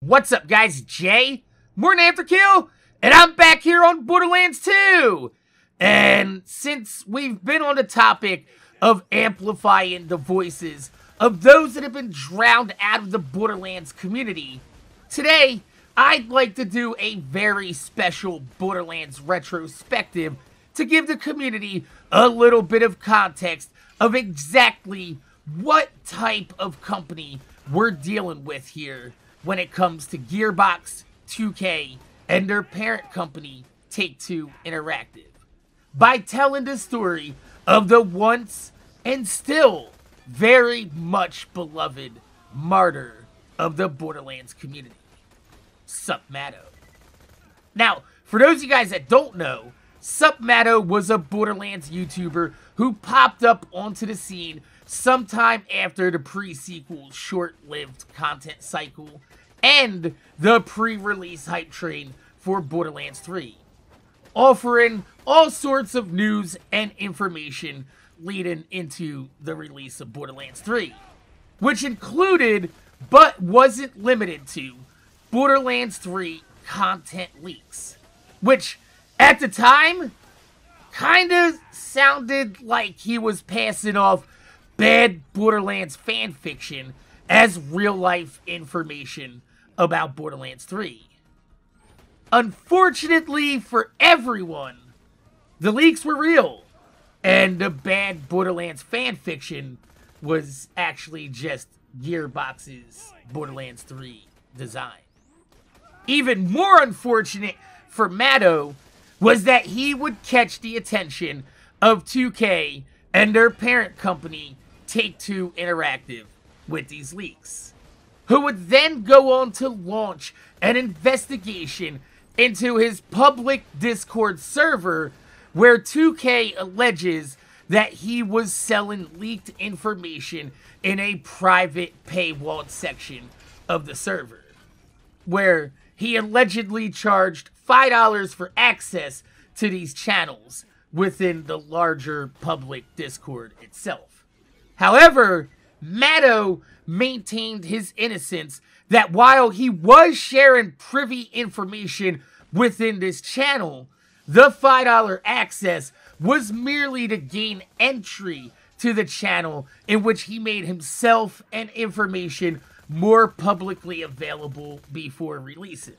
What's up, guys? Jay, MorninAfterKill, and I'm back here on Borderlands 2. And since we've been on the topic of amplifying the voices of those that have been drowned out of the Borderlands community, today I'd like to do a very special Borderlands retrospective to give the community a little bit of context of exactly what type of company we're dealing with here when it comes to Gearbox, 2K, and their parent company, Take-Two Interactive, by telling the story of the once and still very much beloved martyr of the Borderlands community, SupMatto. Now, for those of you guys that don't know, SupMatto was a Borderlands YouTuber who popped up onto the scene sometime after the pre-sequel short-lived content cycle and the pre-release hype train for Borderlands 3, offering all sorts of news and information leading into the release of Borderlands 3, which included, but wasn't limited to, Borderlands 3 content leaks, which, at the time, kinda sounded like he was passing off bad Borderlands fanfiction as real-life information about Borderlands 3. Unfortunately for everyone, the leaks were real, and the bad Borderlands fanfiction was actually just Gearbox's Borderlands 3 design. Even more unfortunate for Matto was that he would catch the attention of 2K and their parent company, Take-Two Interactive, with these leaks, who would then go on to launch an investigation into his public Discord server where 2K alleges that he was selling leaked information in a private paywalled section of the server, where he allegedly charged $5 for access to these channels within the larger public Discord itself. However, Matto maintained his innocence that while he was sharing privy information within this channel, the $5 access was merely to gain entry to the channel in which he made himself and information more publicly available before releasing.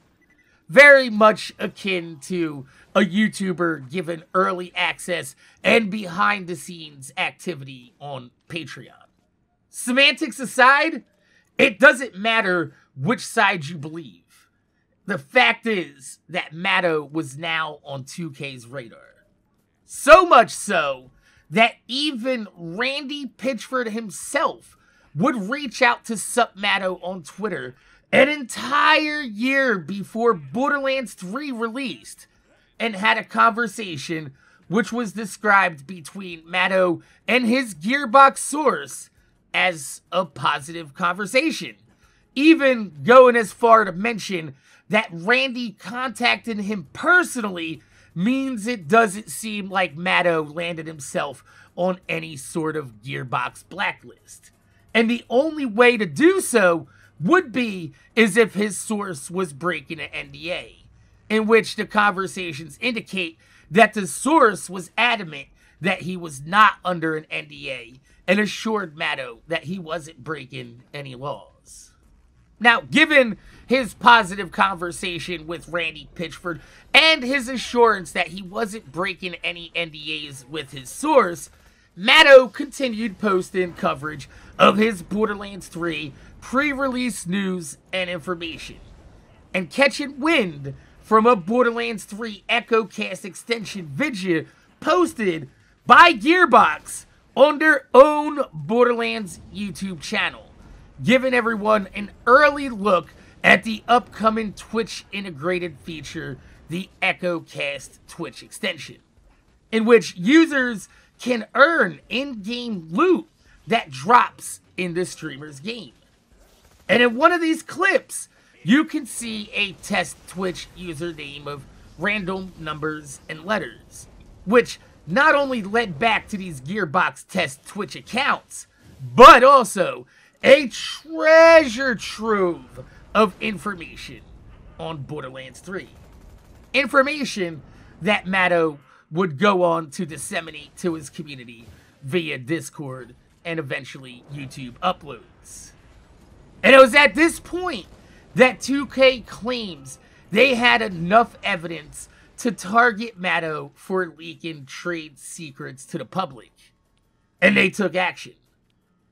Very much akin to a YouTuber given early access and behind-the-scenes activity on Patreon. Semantics aside, it doesn't matter which side you believe. The fact is that Matto was now on 2K's radar. So much so that even Randy Pitchford himself would reach out to SupMatto on Twitter an entire year before Borderlands 3 released and had a conversation which was described between Matto and his Gearbox source as a positive conversation, even going as far to mention that Randy contacting him personally means it doesn't seem like Matto landed himself on any sort of Gearbox blacklist. And the only way to do so would be as if his source was breaking an NDA, in which the conversations indicate that the source was adamant that he was not under an NDA and assured Matto that he wasn't breaking any laws. Now, given his positive conversation with Randy Pitchford and his assurance that he wasn't breaking any NDAs with his source, Matto continued posting coverage of his Borderlands 3 pre-release news and information, and catching wind from a Borderlands 3 EchoCast extension video posted by Gearbox on their own Borderlands YouTube channel, giving everyone an early look at the upcoming Twitch integrated feature, the EchoCast Twitch extension, in which users can earn in-game loot that drops in the streamer's game. And in one of these clips, you can see a test Twitch username of random numbers and letters, which not only led back to these Gearbox test Twitch accounts, but also a treasure trove of information on Borderlands 3. Information that Matto would go on to disseminate to his community via Discord and eventually YouTube uploads. And it was at this point that 2K claims they had enough evidence to target Matto for leaking trade secrets to the public. And they took action,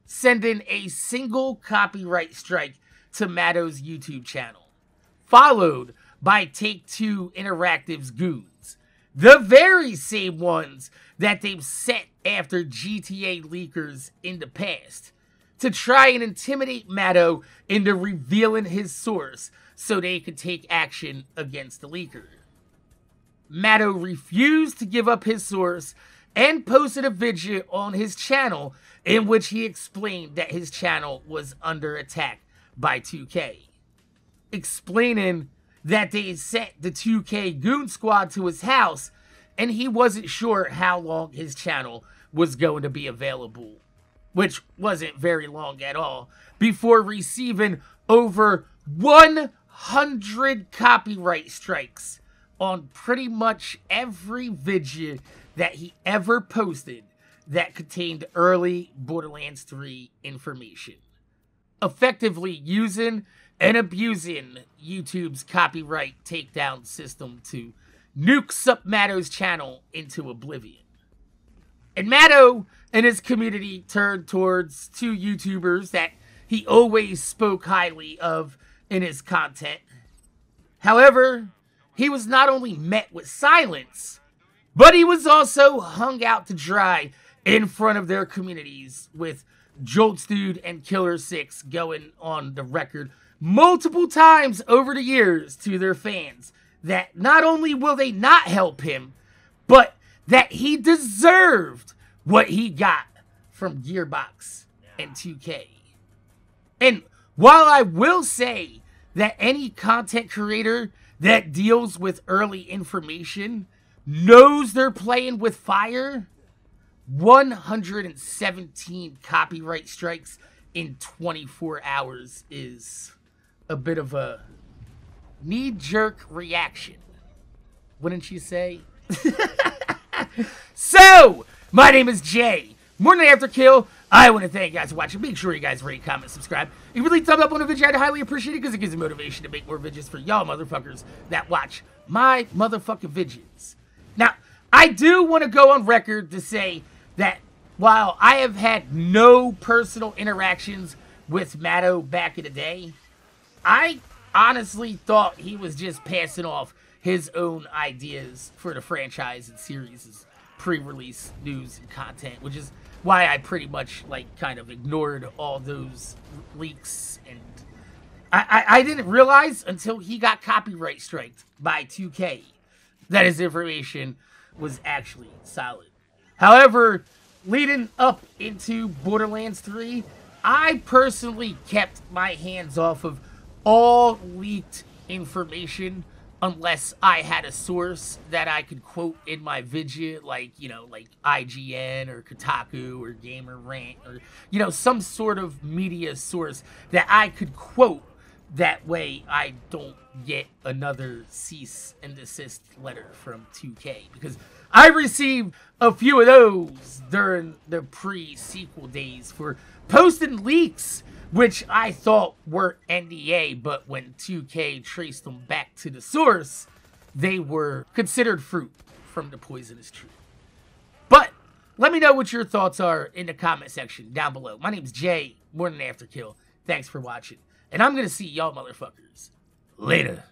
sending a single copyright strike to Matto's YouTube channel, followed by Take-Two Interactive's goons, the very same ones that they've sent after GTA leakers in the past, to try and intimidate Matto into revealing his source so they could take action against the leaker. Matto refused to give up his source and posted a video on his channel in which he explained that his channel was under attack by 2K, explaining that they sent the 2K goon squad to his house and he wasn't sure how long his channel was going to be available, which wasn't very long at all, before receiving over 100 copyright strikes on pretty much every video that he ever posted that contained early Borderlands 3 information, effectively using and abusing YouTube's copyright takedown system to nuke SupMatto's channel into oblivion. And Matto and his community turned towards two YouTubers that he always spoke highly of in his content. However, he was not only met with silence, but he was also hung out to dry in front of their communities, with Joltsdude and Killer6 going on the record multiple times over the years to their fans that not only will they not help him, but that he deserved what he got from Gearbox and 2K. And while I will say that any content creator that deals with early information knows they're playing with fire, 117 copyright strikes in 24 hours is a bit of a knee-jerk reaction, wouldn't you say? So, my name is Jay, MorninAfterKill. I want to thank you guys for watching. Make sure you guys rate, comment, subscribe. If you really thumbs up on the video, I'd highly appreciate it because it gives me motivation to make more videos for y'all motherfuckers that watch my motherfucking videos. Now, I do want to go on record to say that while I have had no personal interactions with Matto back in the day, I honestly thought he was just passing off his own ideas for the franchise and series' pre-release news and content, which is why I pretty much kind of ignored all those leaks. And I didn't realize until he got copyright striked by 2K that his information was actually solid. However, leading up into Borderlands 3, I personally kept my hands off of all leaked information unless I had a source that I could quote in my video, like IGN or Kotaku or Gamer Rant, or, some sort of media source that I could quote. That way I don't get another cease and desist letter from 2K, because I received a few of those during the pre-sequel days for posting leaks which I thought were NDA, but when 2K traced them back to the source, they were considered fruit from the poisonous tree. But let me know what your thoughts are in the comment section down below. My name's Jay, MorninAfterKill. Thanks for watching, and I'm gonna see y'all motherfuckers later.